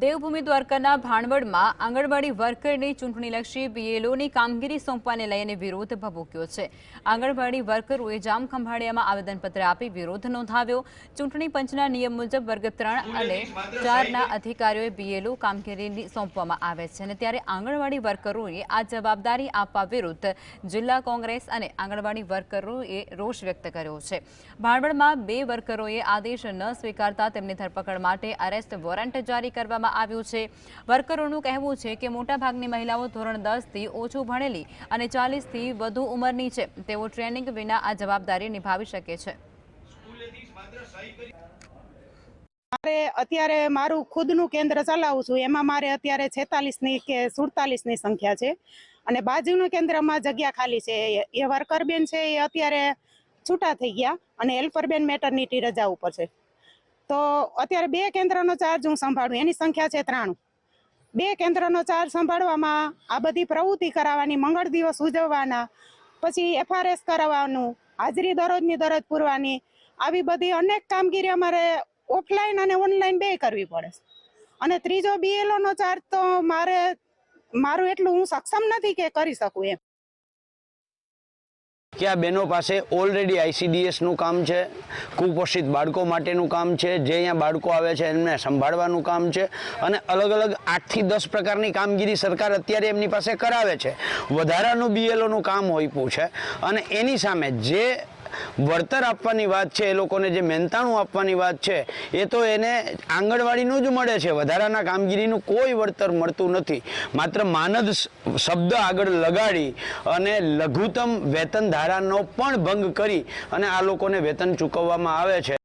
દેવભૂમિ દ્વારકાના ભાણવડમાં આંગણવાડી વર્કરની ચૂંટણીલક્ષી બીએલઓની કામગીરી સોંપવાને લઈને વિરોધ ભભૂક્યો છે। આંગણવાડી વર્કરોએ જામ ખંભાળિયામાં આવેદનપત્ર આપી વિરોધ નોંધાવ્યો। ચૂંટણી પંચના નિયમ મુજબ વર્ગ 3 અને 4ના અધિકારીઓએ બીએલઓ કામગીરી સોંપવામાં આવે છે અને ત્યારે આંગણવાડી વર્કરોએ આ જવાબદારી આપવા વિરુદ્ધ જિલ્લા કોંગ્રેસ અને આંગણવાડી વર્કરોએ રોષ વ્યક્ત કર્યો છે। ભાણવડમાં 2 વર્કરોએ આદેશ ન સ્વીકારતા તેમની ધરપકડ માટે અરેસ્ટ વોરંટ જારી કરવામાં આવ્યું છે। વર્કરોનું કહેવું છે કે મોટાભાગની મહિલાઓ ધોરણ 10 થી ઓછું ભણેલી અને 40 થી વધુ ઉંમરની છે। તેઓ ટ્રેનિંગ વિના આ જવાબદારી નિભાવી શકે છે। મારે અત્યારે મારું ખુદનું કેન્દ્ર ચલાવું છું, એમાં મારે અત્યારે 46ની કે 47ની સંખ્યા છે અને બાજુનું કેન્દ્રમાં જગ્યા ખાલી છે। એ વર્કર બેન છે એ અત્યારે છૂટા થઈ ગયા અને હેલ્પર બેન મેટર્નિટી રજા ઉપર છે। તો અત્યારે 2 કેન્દ્રનો ચાર્જ હું સંભાળું, એની સંખ્યા છે 93। 2 કેન્દ્રનો ચાર્જ સંભાળવામાં આ બધી પ્રવૃત્તિ કરાવવાની, મંગળ દિવસ ઉજવવાના, પછી FRS કરાવવાનું, હાજરી દરરોજની દરરોજ પૂરવાની, આવી બધી અનેક કામગીરી અમારે ઓફલાઈન અને ઓનલાઈન 2 કરવી પડે છે। અને ત્રીજો BLOનો ચાર્જ તો મારું એટલું હું સક્ષમ નથી કે કરી શકું એમ। કે આ બહેનો પાસે ઓલરેડી ICDSનું કામ છે, કુપોષિત બાળકો માટેનું કામ છે, જે અહીંયા બાળકો આવે છે એમને સંભાળવાનું કામ છે અને અલગ અલગ 8 થી 10 પ્રકારની કામગીરી સરકાર અત્યારે એમની પાસે કરાવે છે। વધારાનું BLOનું કામ હોઈપું છે અને એની સામે જે વળતર આપવાની વાત છે, એ લોકોને જે મહેનતાણું આપવાની વાત છે, એ તો એને આંગણવાડીનું જ મળે છે। વધારાના કામગીરીનું કોઈ વળતર મળતું નથી। માત્ર માનદ શબ્દ આગળ લગાડી અને લઘુત્તમ વેતન ધારાનો પણ ભંગ કરી અને આ લોકોને વેતન ચૂકવવામાં આવે છે।